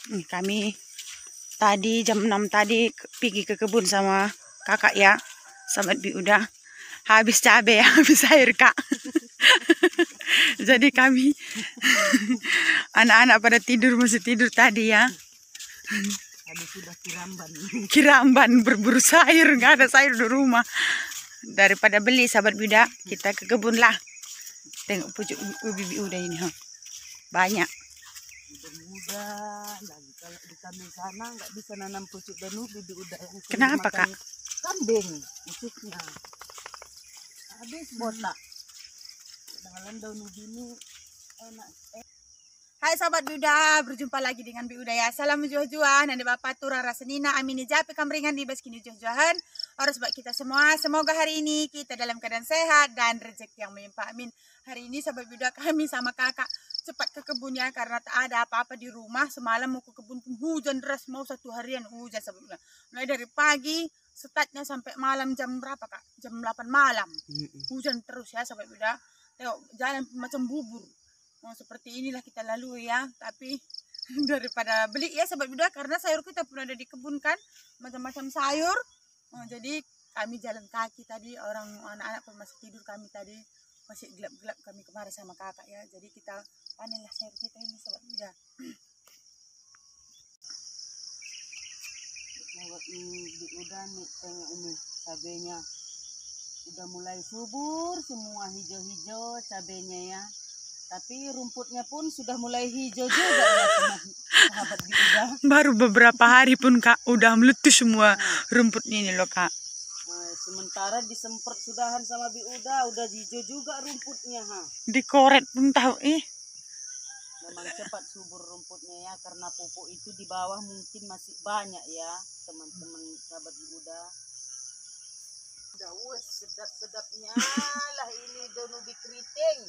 Kami tadi jam 6 tadi pergi ke kebun sama kakak ya, sahabat Bi udah habis cabai ya, habis air kak. Jadi kami anak-anak pada tidur, masih tidur tadi ya. Habis sudah Kiramban berburu sayur, nggak ada sayur di rumah. Daripada beli sahabat Buda, kita ke kebun lah. Tengok pucuk ubi Bi udah ini, banyak. Muda lagi kalau di kami sana nggak bisa nanam pucuk dan ubi udah yang Kenapa kak? Kambing pucuknya habis botak. Dalam daun ubi ini enak. Hai sahabat Buda, berjumpa lagi dengan Bi Uda ya. Salam juah-juahan, anda bapak turara senina, amini japi kamringan di baskini juah-juahan. Harus buat kita semua, semoga hari ini kita dalam keadaan sehat dan rezeki yang melimpah, amin. Hari ini sahabat Buda kami sama kakak cepat ke kebunnya karena tak ada apa-apa di rumah. Semalam mau ke kebun hujan deras, mau 1 harian hujan sahabat Buda. Mulai dari pagi, startnya sampai malam jam berapa kak? Jam 8 malam. Hujan terus ya sahabat Buda. Tengok jalan macam bubur. Seperti inilah kita lalui ya, tapi daripada beli ya sahabat Buda, karena sayur kita pun ada di kebun kan, macam-macam sayur. Jadi kami jalan kaki tadi, orang anak-anak pun masih tidur, kami tadi masih gelap-gelap kami kemarin sama kakak ya. Jadi kita panenlah sayur kita ini sahabat Buda. Sahabat udah nih, tengok ini cabenya udah mulai subur semua, hijau-hijau cabenya ya. Tapi rumputnya pun sudah mulai hijau juga ya teman sahabat Buda. Baru beberapa hari pun kak udah meletus semua rumputnya ini loh kak. Sementara disemprot sudahan sama Uda, udah hijau juga rumputnya Dikoret pun tahu Memang cepat subur rumputnya ya, karena pupuk itu di bawah mungkin masih banyak ya teman-teman sahabat Uda. Udah sedap-sedapnya lah ini daun ubi keriting.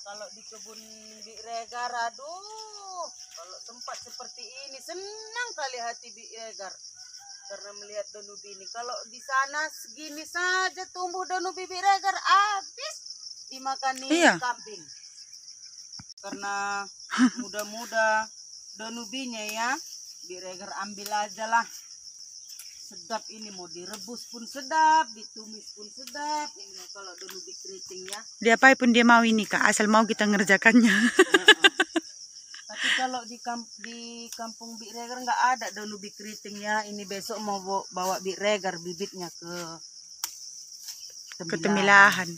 Kalau di kebun Bi Regar, aduh, kalau tempat seperti ini senang kali hati Bi Regar karena melihat daun ubi ini. Kalau di sana segini saja tumbuh daun ubi Bi Regar, habis dimakani kambing. Karena muda-muda daun ubinya ya, Bi Regar ambil aja lah. Sedap ini, mau direbus pun sedap, ditumis pun sedap. Ini kalau daun ubi keriting ya. Diapain pun dia mau ini kak, asal mau kita ngerjakannya. Tapi kalau di kampung Bi Regar nggak ada daun ubi keriting ya. Ini besok mau bawa Bi Regar bibitnya ke Temilahan.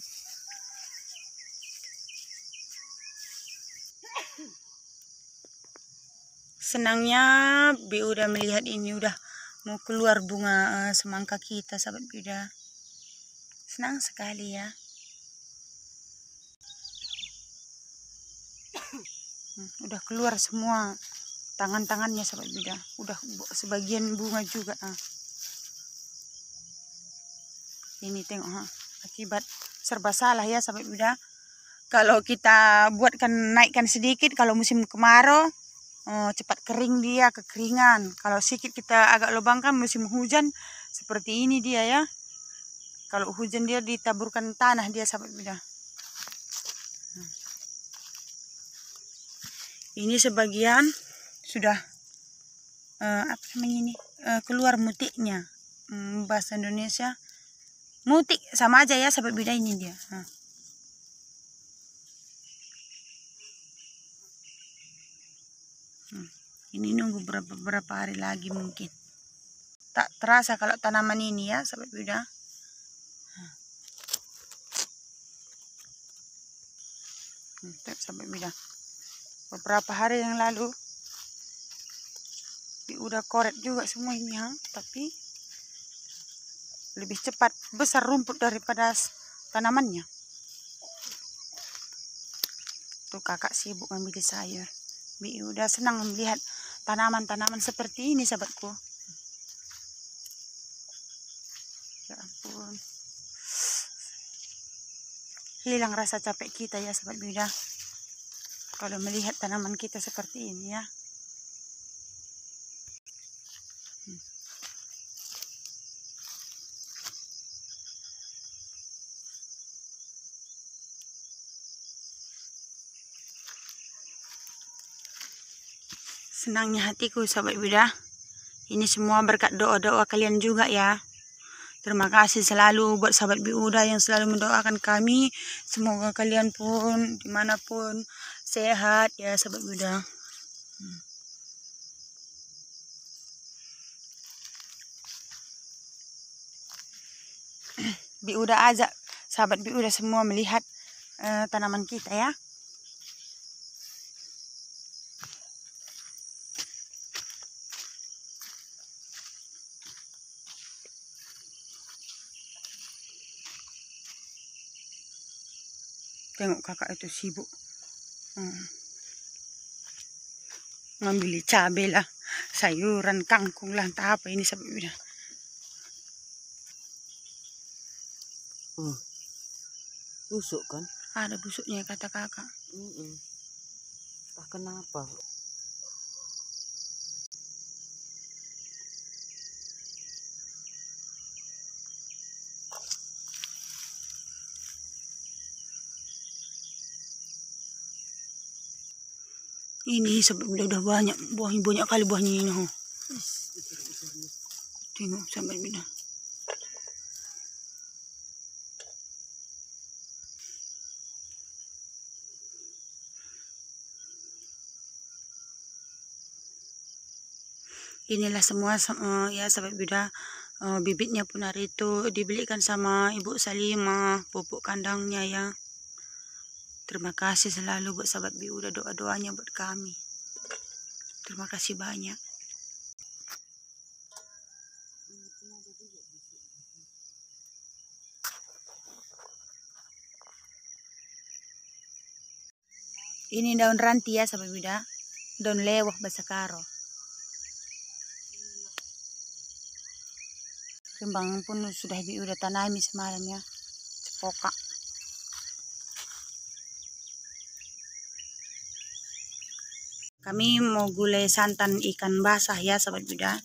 Senangnya Bi udah melihat ini udah mau keluar bunga semangka kita sahabat Buda. Senang sekali ya. Udah keluar semua tangan-tangannya sahabat Buda. Udah sebagian bunga juga. Ini tengok akibat serba salah ya sahabat Buda. Kalau kita buatkan naikkan sedikit, kalau musim kemarau cepat kering dia, kekeringan. Kalau sedikit kita agak lubangkan musim hujan seperti ini dia ya. Kalau hujan dia ditaburkan tanah dia sahabat Buda. Ini sebagian sudah apa namanya ini keluar mutiknya. Bahasa Indonesia mutik sama aja ya sahabat Buda, ini dia. Ini nunggu berapa hari lagi mungkin. Tak terasa kalau tanaman ini ya sahabat Buda. Sahabat Buda. Beberapa hari yang lalu udah koret juga semua ini tapi lebih cepat besar rumput daripada tanamannya. Tuh kakak sibuk ngambil sayur. Bi udah senang melihat tanaman-tanaman seperti ini sahabatku. Ya ampun, hilang rasa capek kita ya sahabat Buda kalau melihat tanaman kita seperti ini ya. Senangnya hatiku sahabat Buddha. Ini semua berkat doa-doa kalian juga ya. Terima kasih selalu buat sahabat Buddha yang selalu mendoakan kami. Semoga kalian pun dimanapun sehat ya sahabat Buddha. Buddha ajak sahabat Buddha semua melihat tanaman kita ya. Tengok kakak itu sibuk ngambil cabai lah, sayuran, kangkung lah, entah apa ini sahabat Buddha. Busuk kan? Ada busuknya kata kakak. Entah kenapa. Ini sahabat Buddha udah banyak buahnya, banyak kali buahnya ini. Tengok sahabat Buddha. Inilah semua ya sahabat Buddha. Bibitnya pun hari itu dibelikan sama Ibu Salimah, pupuk kandangnya ya. Terima kasih selalu buat sahabat Buddha, doa-doanya buat kami. Terima kasih banyak. Ini daun ranti ya sahabat Buddha. Daun lewah bahasa Karo. Kembang pun sudah Buddha tanami semalam ya. Cepoka. Kami mau gulai santan ikan basah ya sahabat Buddha.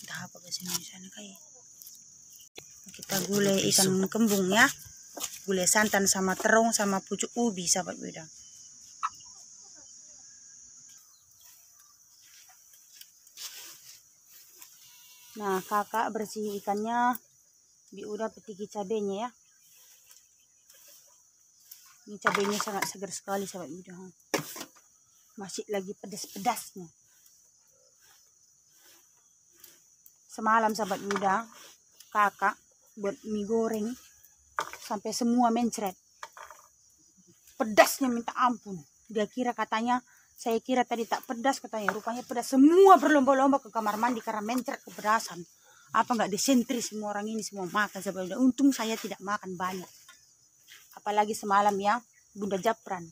Entah apa bahasa Indonesia kayak. Kita gulai ikan kembung ya. Gulai santan sama terung sama pucuk ubi sahabat Buddha. Nah, kakak bersih ikannya, Buddha petiki cabenya ya. Ini cabenya sangat segar sekali sahabat Buddha. Masih lagi pedas-pedasnya. Semalam sahabat Buddha, kakak buat mie goreng sampai semua mencret. Pedasnya minta ampun. Dia kira katanya, saya kira tadi tak pedas katanya, rupanya pedas. Semua berlomba-lomba ke kamar mandi karena mencret kepedasan. Apa nggak disentri semua orang ini semua makan sahabat Buddha. Untung saya tidak makan banyak. Apalagi semalam ya, Bunda Japran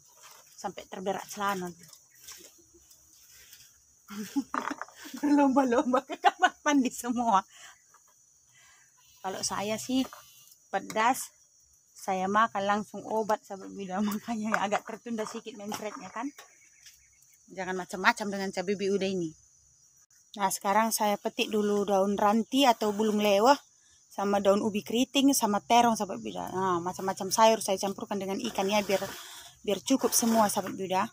sampai terberak celana. Berlomba-lomba ke kamar mandi semua. Kalau saya sih pedas, saya makan langsung obat sahabat Buddha. Makanya agak tertunda sedikit mencretnya kan. Jangan macam-macam dengan cabai Buddha ini. Nah, sekarang saya petik dulu daun ranti atau bulung lewah sama daun ubi keriting sama terong sahabat Buddha. Nah, macam-macam sayur saya campurkan dengan ikan ya biar cukup semua sahabat Buddha.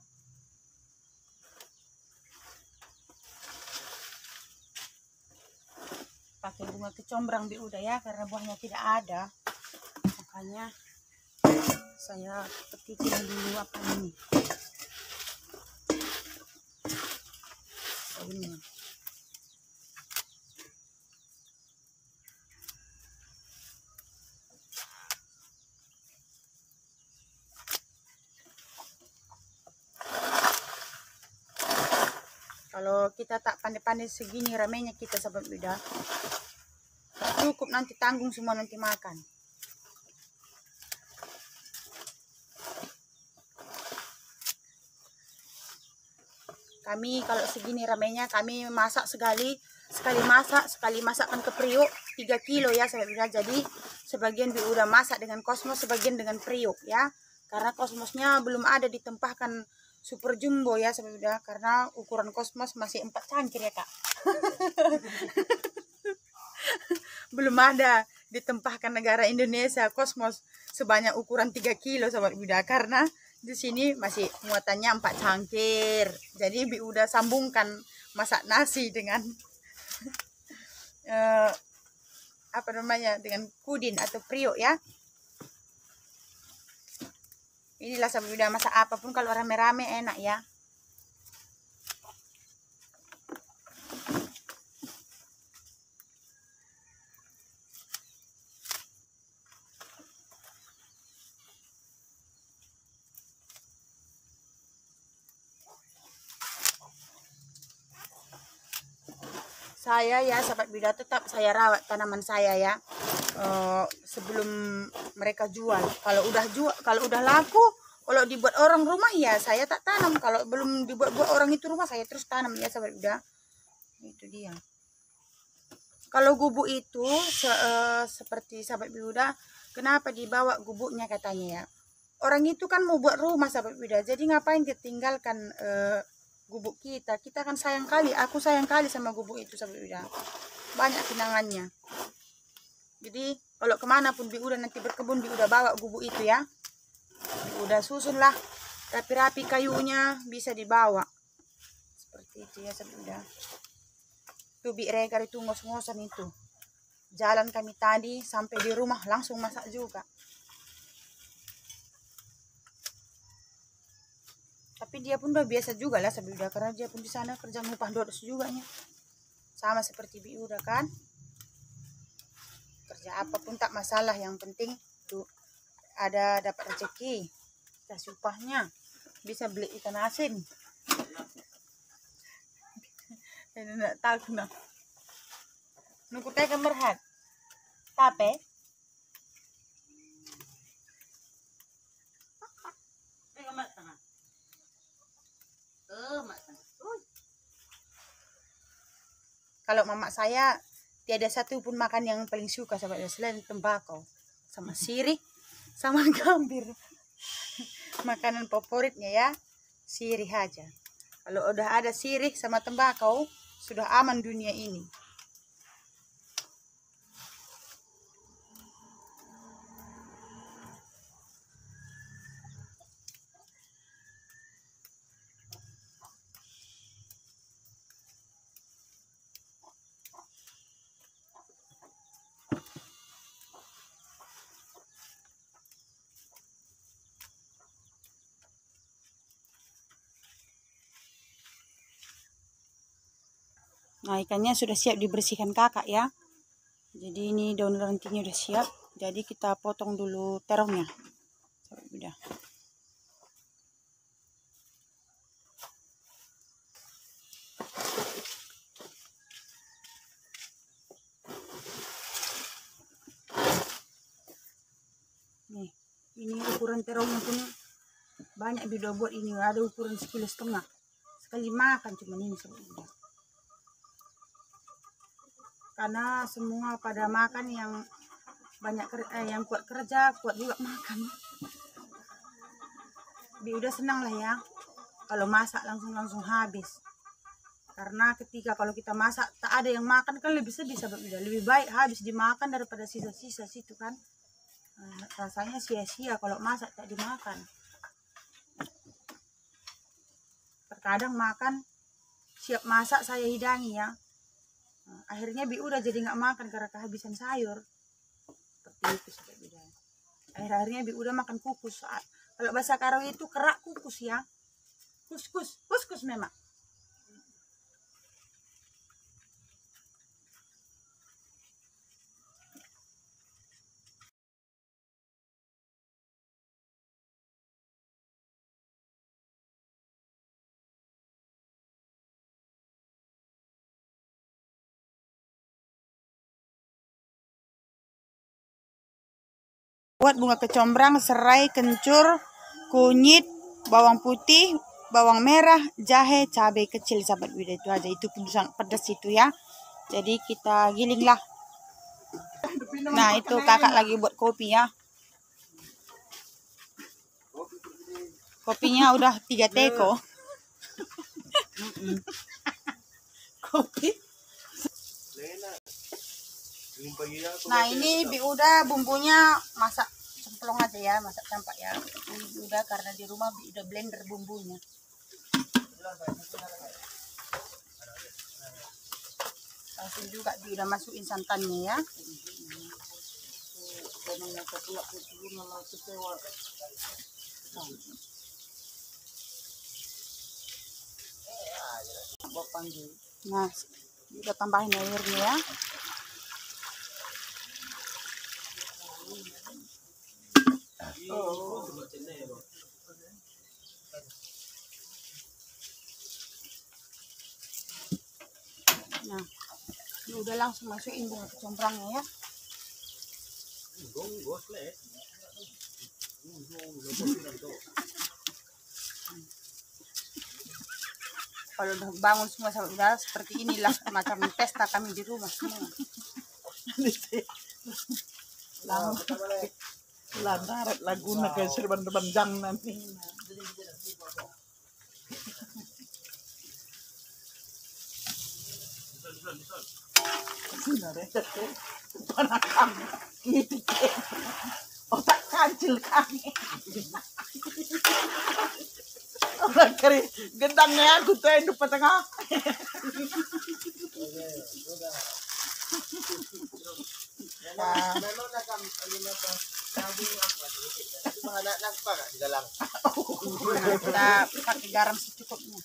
Pakai bunga kecombrang Buddha ya, karena buahnya tidak ada. Makanya saya petikin dulu apa ini. Daunnya. Kalau kita tak pandai-pandai segini ramainya kita sahabat Buddha, cukup nanti tanggung semua nanti makan. Kami kalau segini ramainya kami masak sekali masakkan ke periuk 3 kilo ya sahabat Buddha. Jadi sebagian Buddha masak dengan kosmos, sebagian dengan periuk ya. Karena kosmosnya belum ada ditempahkan super jumbo ya sahabat Buddha, karena ukuran kosmos masih 4 cangkir ya kak. Belum ada ditempahkan negara Indonesia kosmos sebanyak ukuran 3 kilo sahabat Buddha, karena Di sini masih muatannya 4 cangkir. Jadi Bi udah sambungkan masak nasi dengan apa namanya, dengan kudin atau priok ya. Inilah sahabat udah masak apapun kalau rame-rame enak ya. Saya ya sahabat Bida tetap saya rawat tanaman saya ya, sebelum mereka jual. Kalau udah laku, kalau dibuat orang rumah ya saya tak tanam. Kalau belum dibuat orang itu rumah saya terus tanam ya sahabat Bida. Itu dia. Kalau gubuk itu seperti sahabat Bida, kenapa dibawa gubuknya katanya ya? Orang itu kan mau buat rumah sahabat Bida, jadi ngapain ditinggalkan gubuk kita kan sayang kali, aku sayang kali sama gubuk itu sahabat Bida, banyak kenangannya. Jadi kalau kemana pun Bi udah nanti berkebun, Bi udah bawa gubuk itu ya, Bi udah susun lah rapi-rapi kayunya, bisa dibawa seperti itu ya sahabat Bida. Tuh Bi Regar itu ngos-ngosan itu, jalan kami tadi sampai di rumah langsung masak juga. Tapi dia pun udah biasa juga lah sahabat Bida, karena dia pun di sana kerja ngupah dodos juga nya. Sama seperti Bi udah kan. Kerja apapun tak masalah, yang penting tuh ada dapat rezeki. Kasih upahnya. Bisa beli ikan asin. Ini enggak tahu nah. Nunggu teh kemerhat. Tapi kalau mama saya tiada satu pun makan yang paling suka sahabat selain tembakau sama sirih sama gambir. Makanan favoritnya ya sirih aja. Kalau udah ada sirih sama tembakau sudah aman dunia ini. Nah, ikannya sudah siap dibersihkan kakak ya. Jadi ini daun rantingnya udah siap. Jadi kita potong dulu terongnya. Udah. Nih, ini ukuran terongnya punya banyak Bida buat ini. Ada ukuran 1,5 kilo. Sekali makan cuma ini sebenarnya. Karena semua pada makan yang banyak yang kuat kerja, kuat juga makan. Bi udah senang lah ya kalau masak langsung habis. Karena ketika kalau kita masak tak ada yang makan kan lebih sedih sahabat Bida. Lebih baik habis dimakan daripada sisa-sisa situ kan. Rasanya sia-sia kalau masak tak dimakan. Terkadang makan siap masak saya hidangi ya. Akhirnya Bi udah jadi nggak makan karena kehabisan sayur. Seperti itu sahabat Bida. Akhirnya Bi udah makan kukus. Kalau bahasa Karawi itu kerak kukus ya. Kuskus memang. Buat bunga kecombrang, serai, kencur, kunyit, bawang putih, bawang merah, jahe, cabai kecil sahabat Bida, itu aja. Itu pun sangat pedas itu ya. Jadi kita giling lah. Nah itu kakak lagi buat kopi ya. Kopinya udah 3 teko. Kopi. Nah ini Bi udah bumbunya masak plong aja ya, masak campak ya. Udah karena di rumah udah blender bumbunya. Langsung juga udah masukin santannya ya. Nah, udah tambahin airnya ya. Nah, ini udah langsung masukin bunga kecombrangnya ya. Kalau udah bangun semua udah seperti inilah macam pesta kami di rumah semua. Lantaran laguna kayak serban-serban jam nanti. Gitu otak kancil kami. Orang kari gendangnya aku tuh yang depan tengah. Kita pakai garam secukupnya.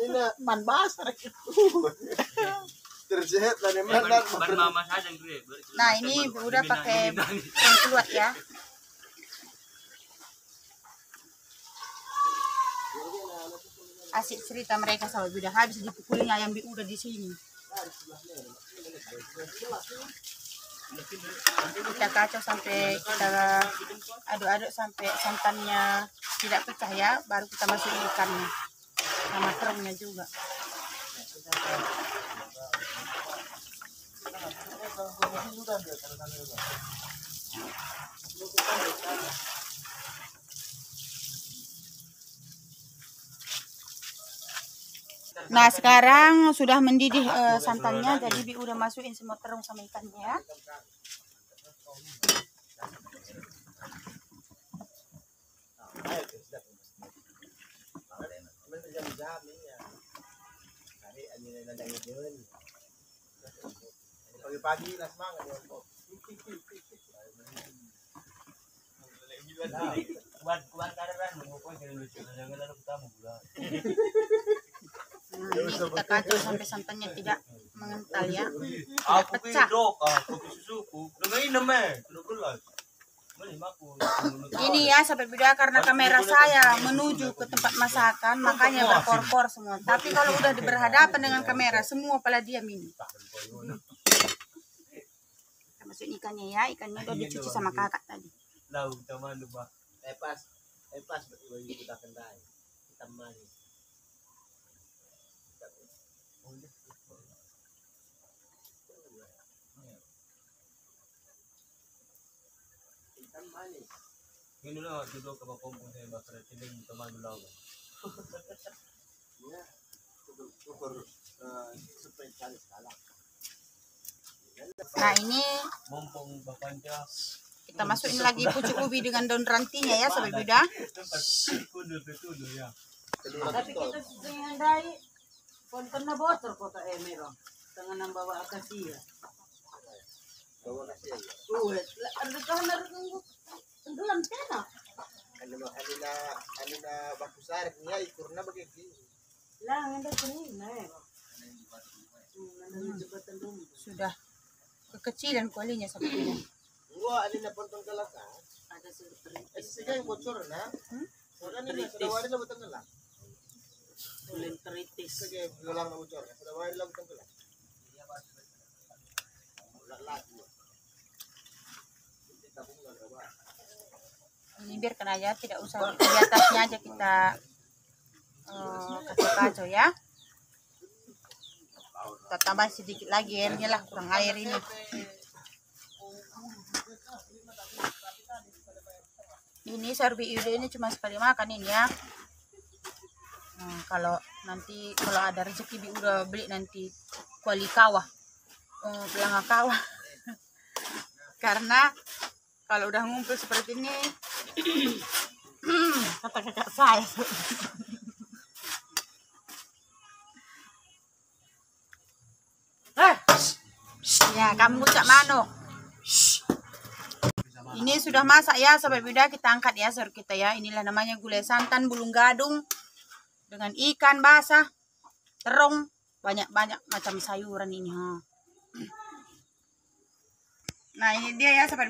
Ini man basah. Tersehat lah nih Nah, ini udah pakai yang keluar ya. Asik cerita mereka sampai udah habis dipukulin ayam udah di sini. Kita kacau sampai kita aduk-aduk sampai santannya tidak pecah ya, baru kita masukin ikannya sama kerangnya juga. Nah, sekarang sudah mendidih santannya, jadi Bi udah masukin semua terung sama ikannya ya. Pagi-pagi lah semangat ya. Kita kacau sampai santannya tidak mengental ya. Aku Pecah. kopi susuku. Ini ya sampai beda karena kamera saya menuju ke tempat masakan, makanya berkor-kor semua. Tapi kalau udah berhadapan dengan kamera, semua pada diam ini. Kita masukin ikannya ya, ikannya udah dicuci sama kakak tadi. Lalu teman lupa. Pas bagi kita kendai. Kita manis. Ikan manis. Ini lah duduk ke kampung saya bakar ciling teman dulu. Ya, ukur seperti skala. Nah, ini Mumpung bapaknya kita masukin lagi pucuk ubi dengan daun rantinya ya sampai beda. tempat kudu ya. Tapi kita dengan dai kon pernah bocor kota Emero dengan membawa akasia. Bawa nasi ya. Ada kan harus nunggu tenggelam tena. Anina bakusar niya ikurna bagay. Lah ada kuning jembatan rumah. Sudah kekecilan kualinya sampai beda. Gua anina pontong kalaka. Ada surprise. Sige yung bocor na. Soalnya anina sa dawari na butang kalak. Ulen kritis. Sige gulang na bocor. Sa dawari lang butang kalak. Ini biarkan aja, tidak usah di atasnya aja kita kacau-kacau ya. Kita tambah sedikit lagi airnya lah, kurang air ini. Ini serbi ide ini cuma sekali makan ini ya. Nah, kalau ada rezeki Bi udah beli nanti kuali kawah, pelanga kawah. Karena kalau udah ngumpul seperti ini, kata kakak saya. Ya, kamu cak manuk. Ini sudah masak ya, Sobat Buda, kita angkat ya sayur kita ya. Inilah namanya gulai santan bulung gadung dengan ikan basah, terung, banyak-banyak macam sayuran ini. Nah, ini dia ya Sobat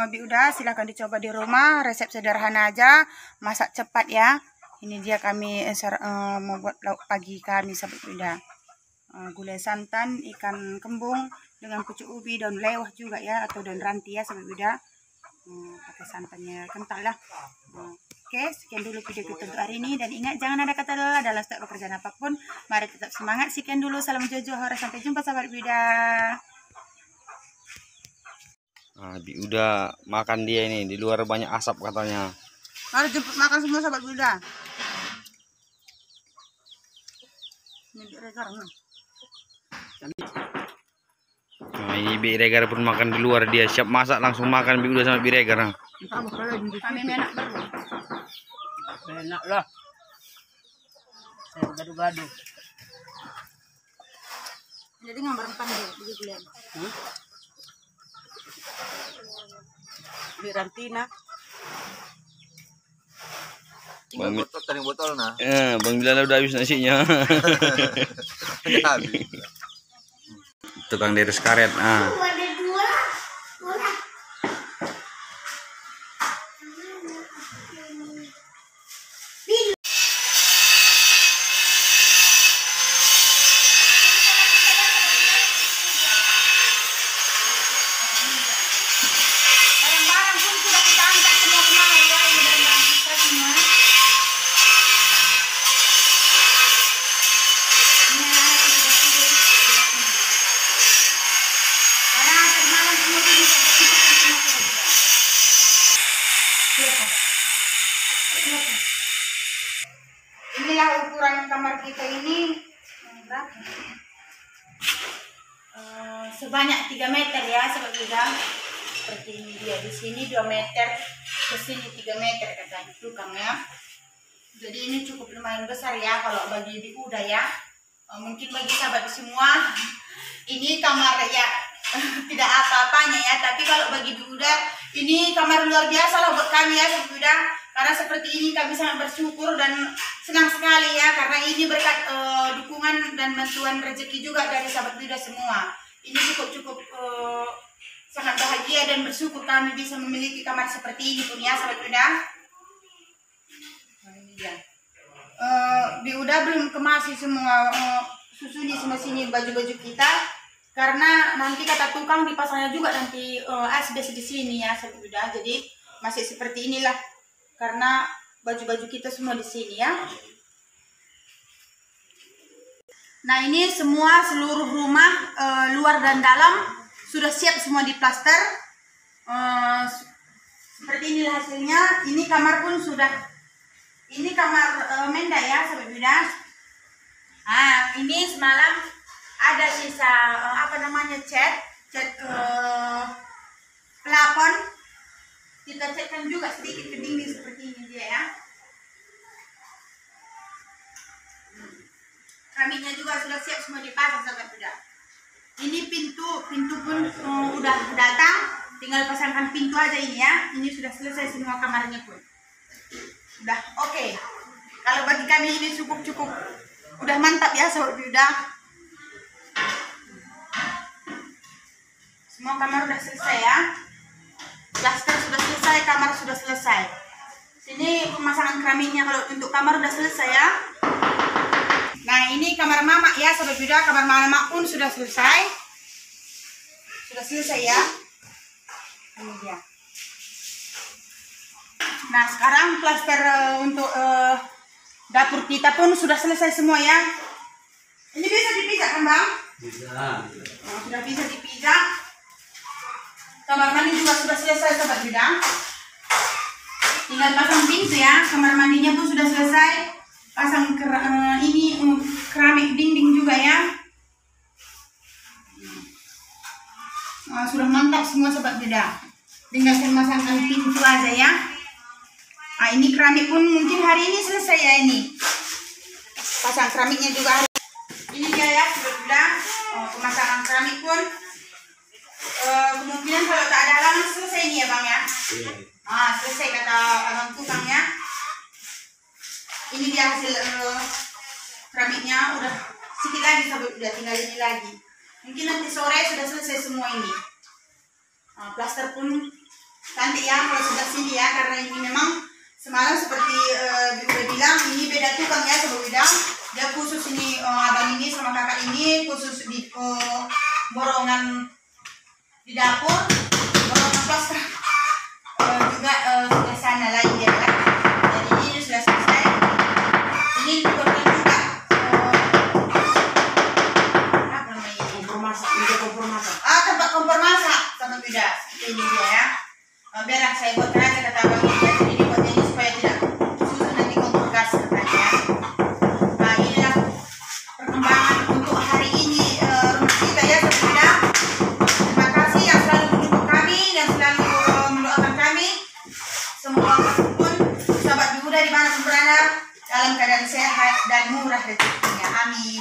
Buda, silahkan dicoba di rumah, resep sederhana aja, masak cepat ya. Ini dia kami membuat lauk pagi kami Sobat Buda. Gulai santan, ikan kembung dengan pucuk ubi, daun lewah juga ya, atau daun ranti ya Sobat Buda. Pakai santannya kental lah. Oke, sekian dulu video kita untuk hari ini, dan ingat jangan ada kata lelah dalam setiap pekerjaan apapun. Mari tetap semangat. Sekian dulu, salam Jojo Hora, sampai jumpa Sobat Buda. Nah, udah makan dia ini, di luar banyak asap katanya. Mari jemput makan semua Sobat Buda. Nah, ini Bi Regar pun makan di luar, dia siap masak langsung makan Bi udah sama Bi Regar. Nah. Kami enak baru. Enak lah. Saya gaduh-gaduh. Jadi ngambar deh begitu ya. Di Rantina. Tinggal botol tadi botol nah. Bang Bilal udah habis nasinya. Habis. Tukang deres karet. Barang-barang pun sudah kita angkat semua kemari ya. Ini barang-barang kita semua. Inilah ukuran kamar kita ini. Sebanyak 3 meter ya Sobat Buda. Seperti ini dia, di sini 2 meter, ke sini 3 meter katanya tukangnya. Jadi ini cukup lumayan besar ya kalau bagi Ibu Uda ya. Mungkin bagi sahabat semua ini kamar ya tidak apa-apanya ya, tapi kalau bagi Ibu Uda ini kamar luar biasa lah buat kami ya Sobat Buda. Karena seperti ini kami sangat bersyukur dan senang sekali ya, karena ini berkat dukungan dan bantuan rezeki juga dari sahabat Buda semua. Ini cukup sangat bahagia dan bersyukur kami bisa memiliki kamar seperti ini pun ya sahabat Buda. Nah, ini dia. Uda belum kemasi semua susun di sini baju-baju kita, karena nanti kata tukang dipasangnya juga nanti asbes di sini ya sahabat Buda. Jadi masih seperti inilah, karena baju-baju kita semua di sini ya. Nah, ini semua seluruh rumah luar dan dalam sudah siap semua diplaster. Seperti inilah hasilnya. Ini kamar pun sudah, ini kamar Menda ya Sobat Buda. Nah, ini semalam ada sisa cat plafon. Kita catkan juga sedikit ke dinding seperti ini dia ya. Keramiknya juga sudah siap semua dipasang Sobat Buda. Ini pintu pun udah datang, tinggal pasangkan pintu aja ini ya. Ini sudah selesai semua kamarnya pun. Udah oke. Kalau bagi kami ini cukup udah mantap ya Sobat Buda. Semua kamar udah selesai ya. Plaster sudah selesai, kamar sudah selesai. Sini pemasangan keramiknya kalau untuk kamar udah selesai ya. Nah, ini kamar mama ya Sobat Buda, kamar mama pun sudah selesai. Sudah selesai ya. Ini dia. Nah, sekarang plaster untuk dapur kita pun sudah selesai semua ya. Ini bisa dipijak kan Bang? Bisa. Nah, sudah bisa dipijak. Kamar mandi juga sudah selesai Sobat Buda. Tinggal pasang pintu ya. Kamar mandinya pun sudah selesai. Pasang keramik dinding juga ya. sudah mantap semua sobat Buda. Tinggal saya masangkan pintu aja ya. Ini keramik pun mungkin hari ini selesai ya ini. Pasang keramiknya juga hari ini dia ya sobat Buda. Pemasangan keramik pun kemungkinan kalau tak ada halangan selesai ini ya Bang ya. Selesai kata abang tukang ya. Ini dia hasil keramiknya, udah sedikit lagi sobat Buda, tinggal ini lagi. Mungkin nanti sore sudah selesai semua ini. Plaster pun cantik ya kalau sudah sini ya, karena ini memang semalam seperti Bibi bilang ini beda tukang ya sobat Buda. Dia khusus ini abang ini sama kakak ini khusus di borongan di dapur, borongan plaster juga sudah sana lain dia kan. Jadi ini sudah selesai. Ini juga apa namanya? Kompor masak, meja kompor masak. Tempat kompor masak sama Buda. Ini dia ya. Biar saya buatkan aja kata abang ini ya. Jadi dibuatnya ini supaya tidak susah nanti kompor gas katanya. Inilah perkembangan untuk hari ini rumah kita ya sobat Buda. Terima kasih yang selalu mendukung kami dan selalu mendoakan kami. Semoga pun sahabat Buda dimanapun berada dalam keadaan sehat dan murah rezekinya. Amin.